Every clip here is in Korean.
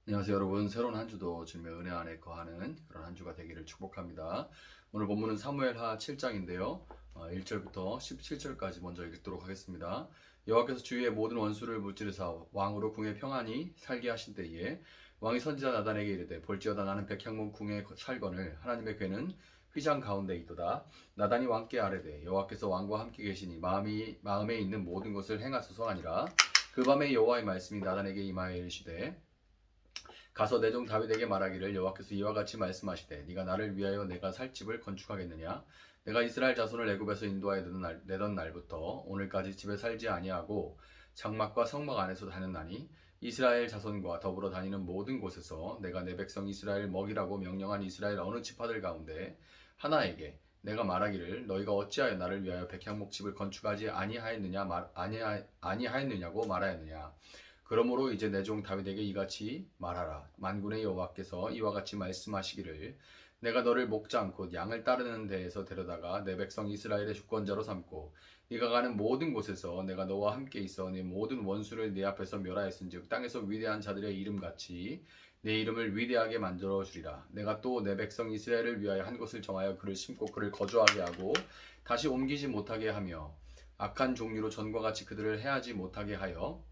안녕하세요 여러분. 새로운 한 주도 주님의 은혜 안에 거하는 그런 한 주가 되기를 축복합니다. 오늘 본문은 사무엘하 7장인데요. 1절부터 17절까지 먼저 읽도록 하겠습니다. 여호와께서 주위의 모든 원수를 무찌르사 왕으로 궁에 평안히 살게 하신 때에 왕이 선지자 나단에게 이르되 볼지어다 나는 백향목 궁에 살거늘 하나님의 궤는 휘장 가운데 있도다. 나단이 왕께 아뢰되 여호와께서 왕과 함께 계시니 마음에 있는 모든 것을 행하소서 하니라. 그 밤에 여호와의 말씀이 나단에게 임하여 이르시되 가서 내 종 다윗에게 말하기를 여호와께서 이와 같이 말씀하시되 네가 나를 위하여 내가 살 집을 건축하겠느냐. 내가 이스라엘 자손을 애굽에서 인도하여 내던 날부터 오늘까지 집에 살지 아니하고 장막과 성막 안에서 다녔나니 이스라엘 자손과 더불어 다니는 모든 곳에서 내가 내 백성 이스라엘 먹이라고 명령한 이스라엘 어느 지파들 가운데 하나에게 내가 말하기를 너희가 어찌하여 나를 위하여 백향목 집을 건축하지 아니하였느냐고 말하였느냐. 그러므로 이제 내 종 다윗에게 이같이 말하라. 만군의 여호와께서 이와 같이 말씀하시기를 내가 너를 목장 곧 양을 따르는 데에서 데려다가 내 백성 이스라엘의 주권자로 삼고 네가 가는 모든 곳에서 내가 너와 함께 있어 네 모든 원수를 네 앞에서 멸하였은즉 땅에서 위대한 자들의 이름같이 내 이름을 위대하게 만들어 주리라. 내가 또 내 백성 이스라엘을 위하여 한 곳을 정하여 그를 심고 그를 거주하게 하고 다시 옮기지 못하게 하며 악한 종류로 전과 같이 그들을 해하지 못하게 하여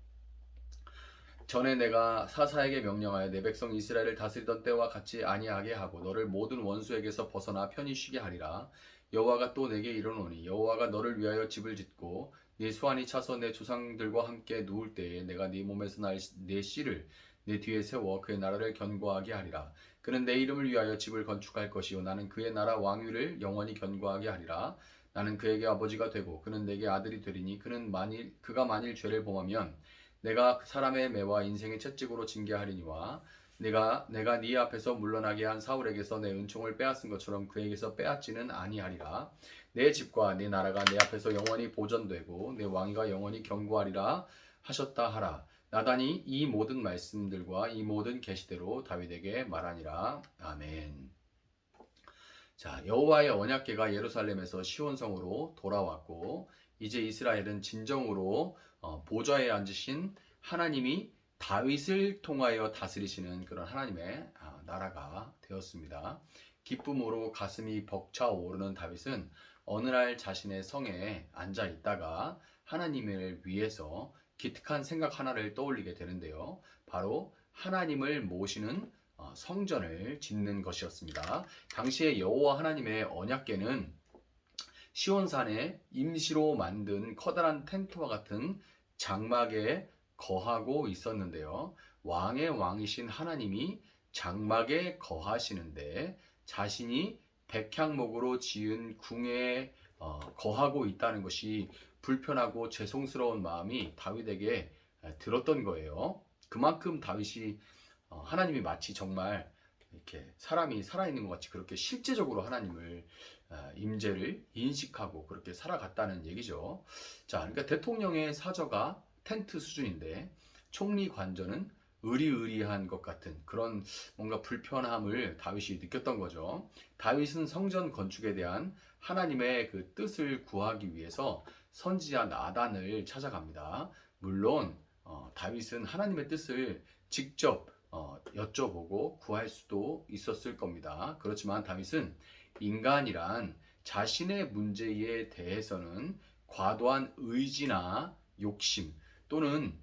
전에 내가 사사에게 명령하여 내 백성 이스라엘을 다스리던 때와 같이 아니하게 하고 너를 모든 원수에게서 벗어나 편히 쉬게 하리라. 여호와가 또 내게 이르노니 여호와가 너를 위하여 집을 짓고 네 수완이 차서 내 조상들과 함께 누울 때에 내가 네 몸에서 날 내 씨를 내 뒤에 세워 그의 나라를 견고하게 하리라. 그는 내 이름을 위하여 집을 건축할 것이요 나는 그의 나라 왕위를 영원히 견고하게 하리라. 나는 그에게 아버지가 되고 그는 내게 아들이 되리니 그가 만일 죄를 범하면 내가 그 사람의 매와 인생의 채찍으로 징계하리니와 내가 네 앞에서 물러나게 한 사울에게서 내 은총을 빼앗은 것처럼 그에게서 빼앗지는 아니하리라. 내 집과 내 나라가 내 앞에서 영원히 보존되고 내 왕위가 영원히 견고하리라 하셨다 하라. 나단이 이 모든 말씀들과 이 모든 계시대로 다윗에게 말하니라. 아멘. 자, 여호와의 언약궤가 예루살렘에서 시온성으로 돌아왔고 이제 이스라엘은 진정으로 보좌에 앉으신 하나님이 다윗을 통하여 다스리시는 그런 하나님의 나라가 되었습니다. 기쁨으로 가슴이 벅차오르는 다윗은 어느 날 자신의 성에 앉아 있다가 하나님을 위해서 기특한 생각 하나를 떠올리게 되는데요. 바로 하나님을 모시는 성전을 짓는 것이었습니다. 당시에 여호와 하나님의 언약궤는 시온산에 임시로 만든 커다란 텐트와 같은 장막에 거하고 있었는데요. 왕의 왕이신 하나님이 장막에 거하시는데 자신이 백향목으로 지은 궁에 거하고 있다는 것이 불편하고 죄송스러운 마음이 다윗에게 들었던 거예요. 그만큼 다윗이 하나님이 마치 정말 이렇게 사람이 살아있는 것 같이 그렇게 실제적으로 하나님을 임재를 인식하고 그렇게 살아갔다는 얘기죠. 자, 그러니까 대통령의 사저가 텐트 수준인데 총리 관저는 의리의리한 것 같은 그런 뭔가 불편함을 다윗이 느꼈던 거죠. 다윗은 성전 건축에 대한 하나님의 그 뜻을 구하기 위해서 선지자 나단을 찾아갑니다. 물론 다윗은 하나님의 뜻을 직접 여쭤보고 구할 수도 있었을 겁니다. 그렇지만 다윗은 인간이란 자신의 문제에 대해서는 과도한 의지나 욕심 또는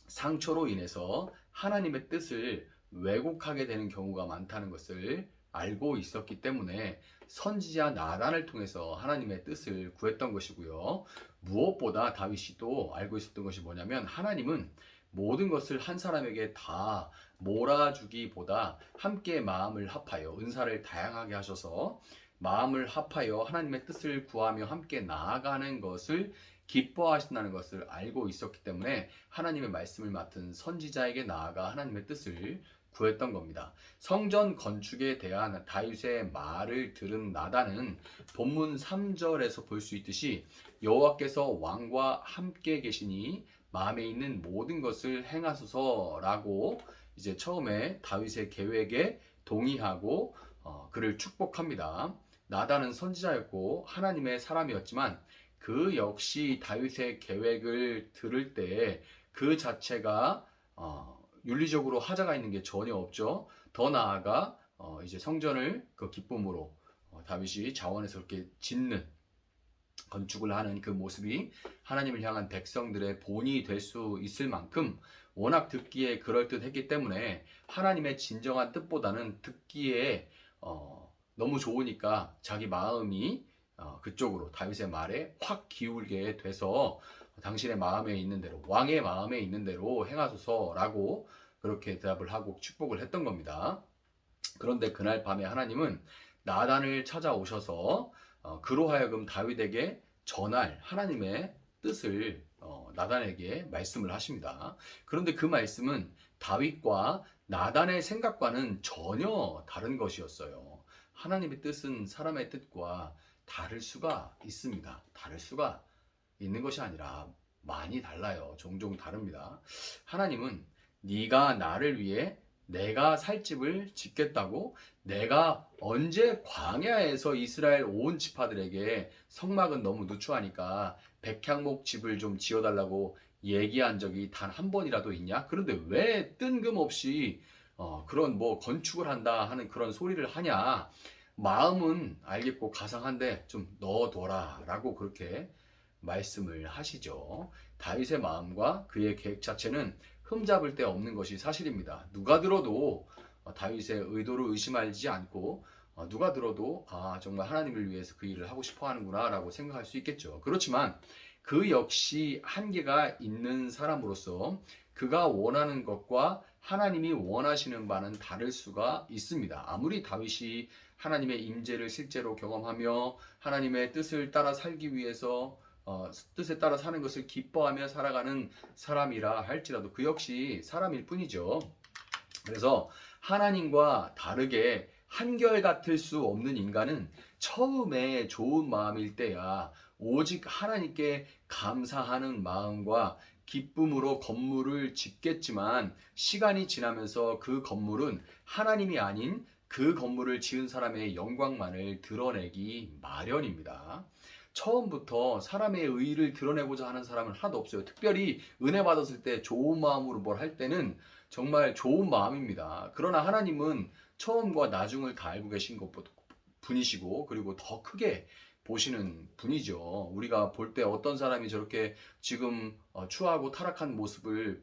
상처로 인해서 하나님의 뜻을 왜곡하게 되는 경우가 많다는 것을 알고 있었기 때문에 선지자 나단을 통해서 하나님의 뜻을 구했던 것이고요. 무엇보다 다윗이 또 알고 있었던 것이 뭐냐면 하나님은 모든 것을 한 사람에게 다 몰아주기보다 함께 마음을 합하여 은사를 다양하게 하셔서 마음을 합하여 하나님의 뜻을 구하며 함께 나아가는 것을 기뻐하신다는 것을 알고 있었기 때문에 하나님의 말씀을 맡은 선지자에게 나아가 하나님의 뜻을 구했던 겁니다. 성전 건축에 대한 다윗의 말을 들은 나단은 본문 3절에서 볼 수 있듯이 여호와께서 왕과 함께 계시니 마음에 있는 모든 것을 행하소서라고 이제 처음에 다윗의 계획에 동의하고 그를 축복합니다. 나단은 선지자였고 하나님의 사람이었지만 그 역시 다윗의 계획을 들을 때 그 자체가 윤리적으로 하자가 있는 게 전혀 없죠. 더 나아가 이제 성전을 그 기쁨으로 다윗이 자원해서 그렇게 짓는 건축을 하는 그 모습이 하나님을 향한 백성들의 본이 될 수 있을 만큼 워낙 듣기에 그럴듯했기 때문에 하나님의 진정한 뜻보다는 듣기에 너무 좋으니까 자기 마음이 그쪽으로 다윗의 말에 확 기울게 돼서 당신의 마음에 있는 대로 왕의 마음에 있는 대로 행하소서라고 그렇게 대답을 하고 축복을 했던 겁니다. 그런데 그날 밤에 하나님은 나단을 찾아오셔서 그로 하여금 다윗에게 전할 하나님의 뜻을 나단에게 말씀을 하십니다. 그런데 그 말씀은 다윗과 나단의 생각과는 전혀 다른 것이었어요. 하나님의 뜻은 사람의 뜻과 다를 수가 있습니다. 다를 수가 있는 것이 아니라 많이 달라요. 종종 다릅니다. 하나님은 네가 나를 위해 내가 살 집을 짓겠다고, 내가 언제 광야에서 이스라엘 온 지파들에게 성막은 너무 누추하니까 백향목 집을 좀 지어달라고 얘기한 적이 단 한 번이라도 있냐? 그런데 왜 뜬금없이 그런 뭐 건축을 한다 하는 그런 소리를 하냐? 마음은 알겠고 가상한데 좀 넣어둬라 라고 그렇게 말씀을 하시죠. 다윗의 마음과 그의 계획 자체는 흠잡을 데 없는 것이 사실입니다. 누가 들어도 다윗의 의도를 의심하지 않고 누가 들어도 정말 하나님을 위해서 그 일을 하고 싶어 하는구나 라고 생각할 수 있겠죠. 그렇지만 그 역시 한계가 있는 사람으로서 그가 원하는 것과 하나님이 원하시는 바는 다를 수가 있습니다. 아무리 다윗이 하나님의 임재를 실제로 경험하며 하나님의 뜻을 따라 살기 위해서 뜻에 따라 사는 것을 기뻐하며 살아가는 사람이라 할지라도 그 역시 사람일 뿐이죠. 그래서 하나님과 다르게 한결같을 수 없는 인간은 처음에 좋은 마음일 때야 오직 하나님께 감사하는 마음과 기쁨으로 건물을 짓겠지만 시간이 지나면서 그 건물은 하나님이 아닌 그 건물을 지은 사람의 영광만을 드러내기 마련입니다. 처음부터 사람의 의의를 드러내고자 하는 사람은 하나도 없어요. 특별히 은혜 받았을 때 좋은 마음으로 뭘 할 때는 정말 좋은 마음입니다. 그러나 하나님은 처음과 나중을 다 알고 계신 분이시고 그리고 더 크게 보시는 분이죠. 우리가 볼 때 어떤 사람이 저렇게 지금 추하고 타락한 모습을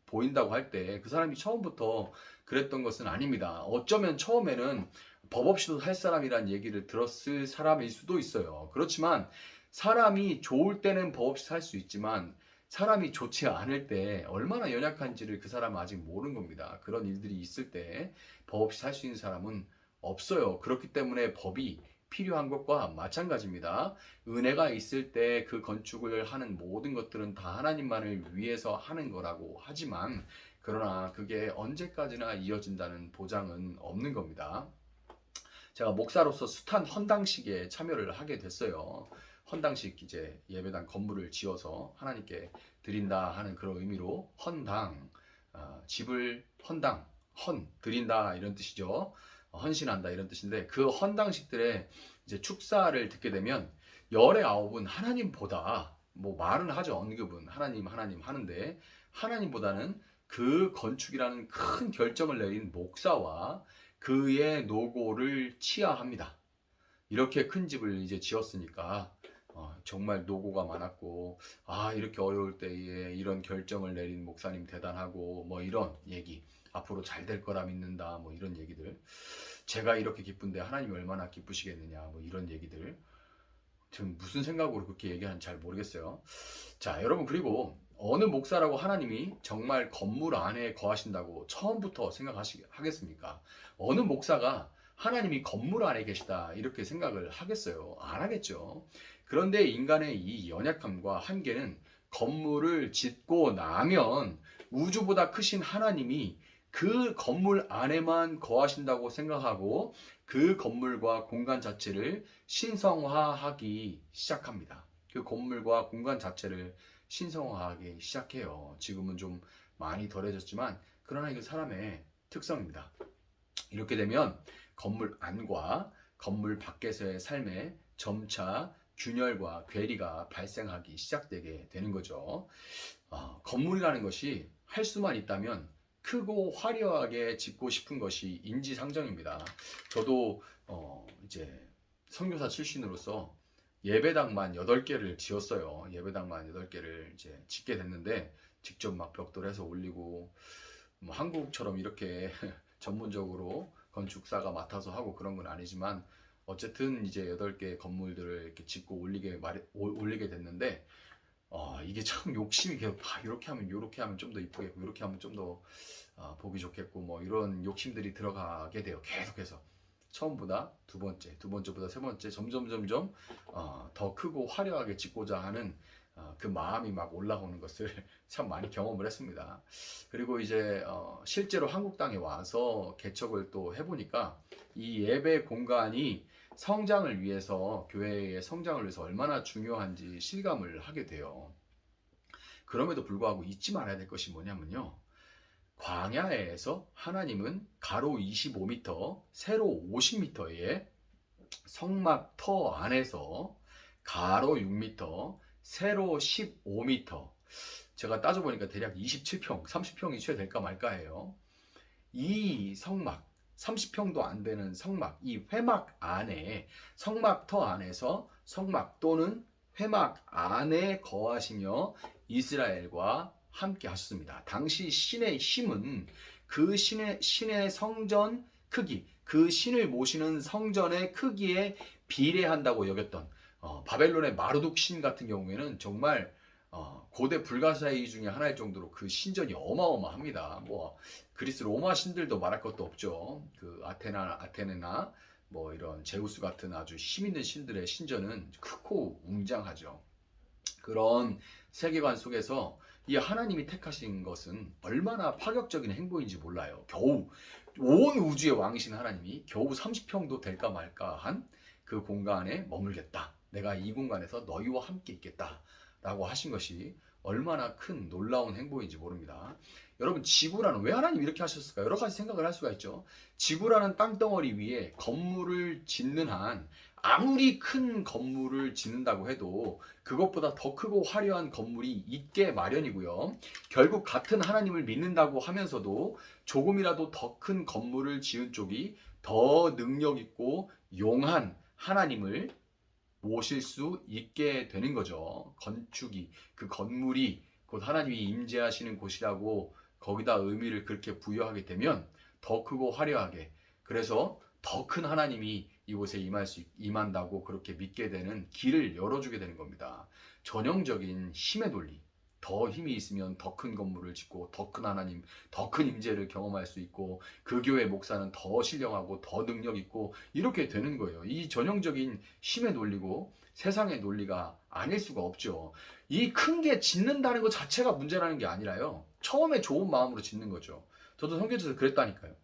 보인다고 할 때 그 사람이 처음부터 그랬던 것은 아닙니다. 어쩌면 처음에는 법 없이도 살 사람이란 얘기를 들었을 사람일 수도 있어요. 그렇지만 사람이 좋을 때는 법 없이 살 수 있지만 사람이 좋지 않을 때 얼마나 연약한지를 그 사람은 아직 모르는 겁니다. 그런 일들이 있을 때 법 없이 살 수 있는 사람은 없어요. 그렇기 때문에 법이 필요한 것과 마찬가지입니다. 은혜가 있을 때 그 건축을 하는 모든 것들은 다 하나님만을 위해서 하는 거라고 하지만 그러나 그게 언제까지나 이어진다는 보장은 없는 겁니다. 제가 목사로서 숱한 헌당식에 참여를 하게 됐어요. 헌당식 이제 예배당 건물을 지어서 하나님께 드린다 하는 그런 의미로 헌당, 집을 헌당, 드린다 이런 뜻이죠. 헌신한다 이런 뜻인데 그 헌당식들의 이제 축사를 듣게 되면 열의 아홉은 하나님보다 뭐 말은 하죠. 언급은 하나님 하는데 하나님보다는 그 건축이라는 큰 결정을 내린 목사와 그의 노고를 치하합니다. 이렇게 큰 집을 이제 지었으니까 정말 노고가 많았고 이렇게 어려울 때에 이런 결정을 내린 목사님 대단하고 뭐 이런 얘기 앞으로 잘 될 거라 믿는다 뭐 이런 얘기들 제가 이렇게 기쁜데 하나님이 얼마나 기쁘시겠느냐 뭐 이런 얘기들 지금 무슨 생각으로 그렇게 얘기하는지 잘 모르겠어요. 자 여러분 그리고 어느 목사라고 하나님이 정말 건물 안에 거하신다고 처음부터 생각하겠습니까? 어느 목사가 하나님이 건물 안에 계시다 이렇게 생각을 하겠어요? 안 하겠죠. 그런데 인간의 이 연약함과 한계는 건물을 짓고 나면 우주보다 크신 하나님이 그 건물 안에만 거하신다고 생각하고 그 건물과 공간 자체를 신성화하기 시작합니다. 그 건물과 공간 자체를 신성화하기 시작해요. 지금은 좀 많이 덜해졌지만 그러나 이게 사람의 특성입니다. 이렇게 되면 건물 안과 건물 밖에서의 삶에 점차 균열과 괴리가 발생하기 시작되게 되는 거죠. 건물이라는 것이 할 수만 있다면 크고 화려하게 짓고 싶은 것이 인지상정입니다. 저도 이제 선교사 출신으로서 예배당만 8개를 지었어요. 예배당만 8개를 이제 짓게 됐는데 직접 막 벽돌해서 올리고 뭐 한국처럼 이렇게 전문적으로 건축사가 맡아서 하고 그런 건 아니지만 어쨌든 이제 8개 건물들을 이렇게 짓고 올리게 됐는데 이게 참 욕심이 계속 이렇게 하면 좀 더 이쁘겠고 이렇게 하면 좀 더 보기 좋겠고 뭐 이런 욕심들이 들어가게 돼요. 계속해서 처음보다 두 번째, 두 번째보다 세 번째 점점 더 크고 화려하게 짓고자 하는 그 마음이 막 올라오는 것을 참 많이 경험을 했습니다. 그리고 이제 실제로 한국 땅에 와서 개척을 또 해보니까 이 예배 공간이 성장을 위해서 교회의 성장을 위해서 얼마나 중요한지 실감을 하게 돼요. 그럼에도 불구하고 잊지 말아야 될 것이 뭐냐면요. 광야에서 하나님은 가로 25m, 세로 50m의 성막터 안에서 가로 6m, 세로 15m, 제가 따져보니까 대략 27평, 30평이 채 될까 말까 해요. 이 성막, 30평도 안 되는 성막, 이 회막 안에, 성막터 안에서 성막 또는 회막 안에 거하시며 이스라엘과 함께 하셨습니다. 당시 신의 힘은 그 신의 성전 크기, 그 신을 모시는 성전의 크기에 비례한다고 여겼던 바벨론의 마르둑 신 같은 경우에는 정말 고대 불가사의 중에 하나일 정도로 그 신전이 어마어마합니다. 뭐 그리스 로마 신들도 말할 것도 없죠. 그 아테네나 뭐 이런 제우스 같은 아주 힘 있는 신들의 신전은 크고 웅장하죠. 그런 세계관 속에서 이 하나님이 택하신 것은 얼마나 파격적인 행보인지 몰라요. 겨우 온 우주의 왕이신 하나님이 겨우 30평도 될까 말까 한 그 공간에 머물겠다. 내가 이 공간에서 너희와 함께 있겠다. 라고 하신 것이 얼마나 큰 놀라운 행보인지 모릅니다. 여러분, 지구라는, 왜 하나님 이렇게 하셨을까? 여러 가지 생각을 할 수가 있죠. 지구라는 땅덩어리 위에 건물을 짓는 한 아무리 큰 건물을 짓는다고 해도 그것보다 더 크고 화려한 건물이 있게 마련이고요. 결국 같은 하나님을 믿는다고 하면서도 조금이라도 더 큰 건물을 지은 쪽이 더 능력 있고 용한 하나님을 모실 수 있게 되는 거죠. 건축이, 그 건물이 곧 하나님이 임재하시는 곳이라고 거기다 의미를 그렇게 부여하게 되면 더 크고 화려하게, 그래서 더 큰 하나님이 이곳에 임한다고 그렇게 믿게 되는 길을 열어주게 되는 겁니다. 전형적인 힘의 논리. 더 힘이 있으면 더 큰 건물을 짓고 더 큰 하나님, 더 큰 임재를 경험할 수 있고 그 교회 목사는 더 신령하고 더 능력 있고 이렇게 되는 거예요. 이 전형적인 힘의 논리고 세상의 논리가 아닐 수가 없죠. 이 큰 게 짓는다는 것 자체가 문제라는 게 아니라요. 처음에 좋은 마음으로 짓는 거죠. 저도 선교지에서 그랬다니까요.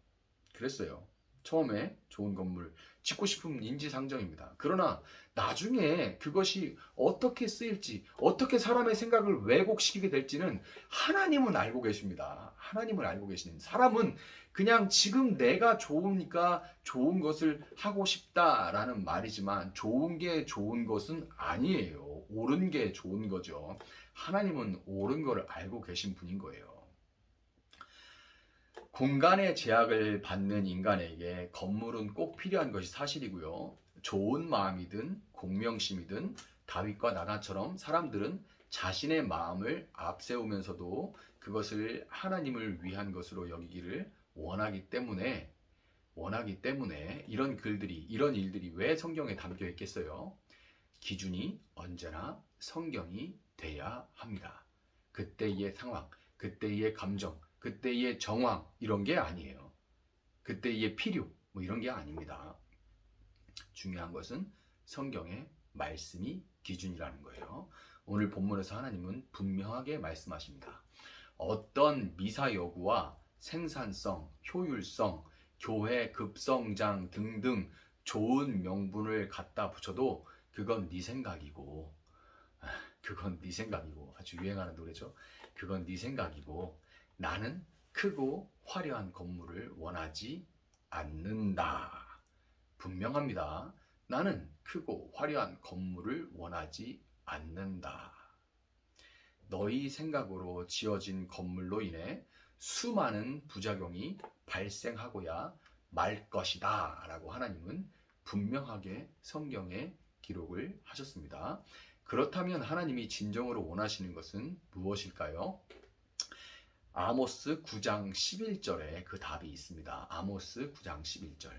그랬어요. 처음에 좋은 건물 짓고 싶은 인지상정입니다. 그러나 나중에 그것이 어떻게 쓰일지, 어떻게 사람의 생각을 왜곡시키게 될지는 하나님은 알고 계십니다. 하나님은 알고 계시는, 사람은 그냥 지금 내가 좋으니까 좋은 것을 하고 싶다라는 말이지만 좋은 게 좋은 것은 아니에요. 옳은 게 좋은 거죠. 하나님은 옳은 거를 알고 계신 분인 거예요. 공간의 제약을 받는 인간에게 건물은 꼭 필요한 것이 사실이고요. 좋은 마음이든 공명심이든 다윗과 나단처럼 사람들은 자신의 마음을 앞세우면서도 그것을 하나님을 위한 것으로 여기기를 원하기 때문에 이런 글들이, 이런 일들이 왜 성경에 담겨 있겠어요? 기준이 언제나 성경이 돼야 합니다. 그때의 상황, 그때의 감정, 그때의 정황, 이런 게 아니에요. 그때의 필요, 뭐 이런 게 아닙니다. 중요한 것은 성경의 말씀이 기준이라는 거예요. 오늘 본문에서 하나님은 분명하게 말씀하십니다. 어떤 미사 여구와 생산성, 효율성, 교회 급성장 등등 좋은 명분을 갖다 붙여도 그건 네 생각이고, 아주 유행하는 노래죠. 그건 네 생각이고 나는 크고 화려한 건물을 원하지 않는다. 분명합니다. 나는 크고 화려한 건물을 원하지 않는다. 너희 생각으로 지어진 건물로 인해 수많은 부작용이 발생하고야 말 것이다 라고 하나님은 분명하게 성경에 기록을 하셨습니다. 그렇다면 하나님이 진정으로 원하시는 것은 무엇일까요? 아모스 9장 11절에 그 답이 있습니다. 아모스 9장 11절.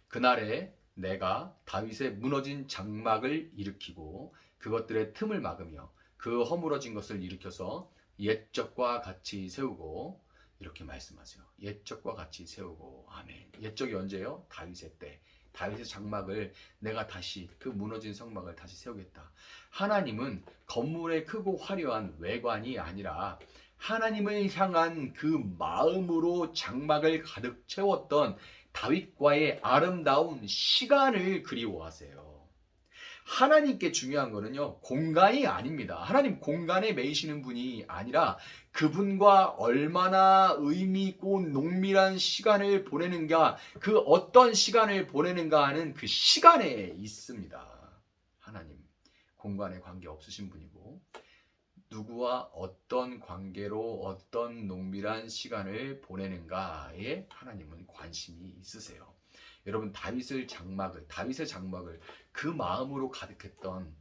그날에 내가 다윗의 무너진 장막을 일으키고 그것들의 틈을 막으며 그 허물어진 것을 일으켜서 옛적과 같이 세우고, 이렇게 말씀하세요. 옛적과 같이 세우고. 아멘. 옛적이 언제요? 다윗의 때. 다윗의 장막을 내가 다시, 그 무너진 성막을 다시 세우겠다. 하나님은 건물의 크고 화려한 외관이 아니라 하나님을 향한 그 마음으로 장막을 가득 채웠던 다윗과의 아름다운 시간을 그리워하세요. 하나님께 중요한 거는요, 공간이 아닙니다. 하나님 공간에 매이시는 분이 아니라 그분과 얼마나 의미 있고 농밀한 시간을 보내는가, 그 어떤 시간을 보내는가 하는 그 시간에 있습니다. 하나님 공간에 관계 없으신 분이고, 누구와 어떤 관계로 어떤 농밀한 시간을 보내는가에 하나님은 관심이 있으세요. 여러분, 다윗의 장막을 그 마음으로 가득했던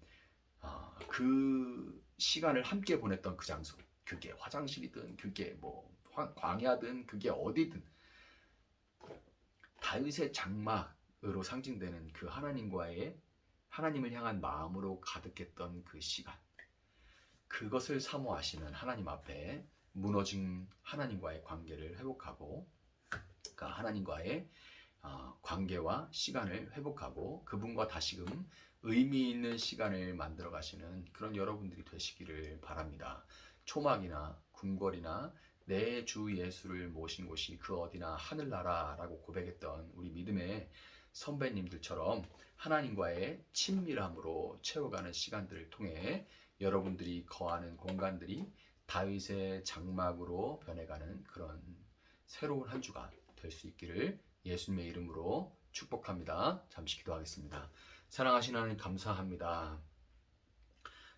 그 시간을 함께 보냈던 그 장소, 그게 화장실이든 그게 뭐 광야든 그게 어디든, 다윗의 장막으로 상징되는 그 하나님을 향한 마음으로 가득했던 그 시간, 그것을 사모하시는 하나님 앞에 무너진 하나님과의 관계를 회복하고, 그 하나님과의 관계와 시간을 회복하고 그분과 다시금 의미 있는 시간을 만들어 가시는 그런 여러분들이 되시기를 바랍니다. 초막이나 궁궐이나 내 주 예수를 모신 곳이 그 어디나 하늘나라라고 고백했던 우리 믿음의 선배님들처럼 하나님과의 친밀함으로 채워가는 시간들을 통해 여러분들이 거하는 공간들이 다윗의 장막으로 변해가는 그런 새로운 한 주가 될 수 있기를 예수님의 이름으로 축복합니다. 잠시 기도하겠습니다. 사랑하신 하나님, 감사합니다.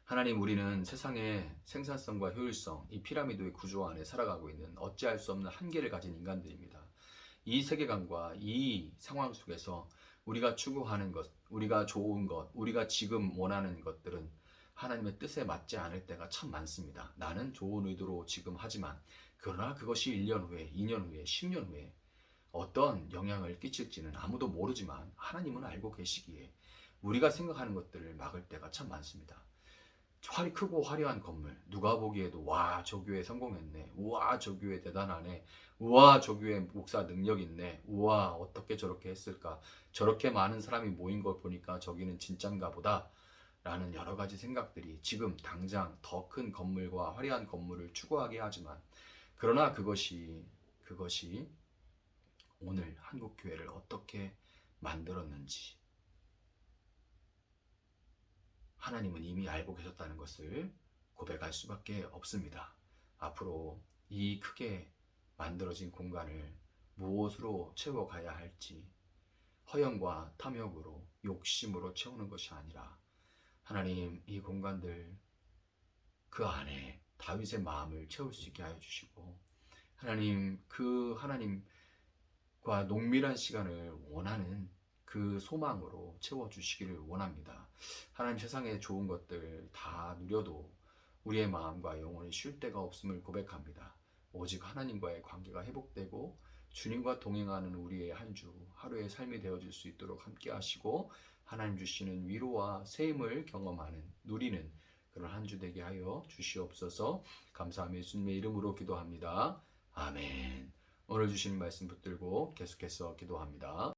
하나님, 우리는 세상의 생산성과 효율성, 이 피라미드의 구조 안에 살아가고 있는 어찌할 수 없는 한계를 가진 인간들입니다. 이 세계관과 이 상황 속에서 우리가 추구하는 것, 우리가 좋은 것, 우리가 지금 원하는 것들은 하나님의 뜻에 맞지 않을 때가 참 많습니다. 나는 좋은 의도로 지금 하지만, 그러나 그것이 1년 후에, 2년 후에, 10년 후에 어떤 영향을 끼칠지는 아무도 모르지만 하나님은 알고 계시기에 우리가 생각하는 것들을 막을 때가 참 많습니다. 크고 화려한 건물, 누가 보기에도 와, 저 교회 성공했네, 우와, 저 교회 대단하네, 우와, 저 교회 목사 능력 있네, 우와, 어떻게 저렇게 했을까, 저렇게 많은 사람이 모인 걸 보니까 저기는 진짠가 보다 라는 여러 가지 생각들이 지금 당장 더 큰 건물과 화려한 건물을 추구하게 하지만, 그러나 그것이 오늘 한국 교회를 어떻게 만들었는지 하나님은 이미 알고 계셨다는 것을 고백할 수밖에 없습니다. 앞으로 이 크게 만들어진 공간을 무엇으로 채워가야 할지, 허영과 탐욕으로, 욕심으로 채우는 것이 아니라 하나님, 이 공간들 그 안에 다윗의 마음을 채울 수 있게 하여 주시고, 하나님, 그 하나님과 농밀한 시간을 원하는 그 소망으로 채워주시기를 원합니다. 하나님, 세상의 좋은 것들 다 누려도 우리의 마음과 영혼이 쉴 데가 없음을 고백합니다. 오직 하나님과의 관계가 회복되고 주님과 동행하는 우리의 한 주, 하루의 삶이 되어질 수 있도록 함께 하시고, 하나님 주시는 위로와 세임을 경험하는, 누리는 그런 한 주 되게 하여 주시옵소서. 감사하며 예수님의 이름으로 기도합니다. 아멘. 오늘 주신 말씀 붙들고 계속해서 기도합니다.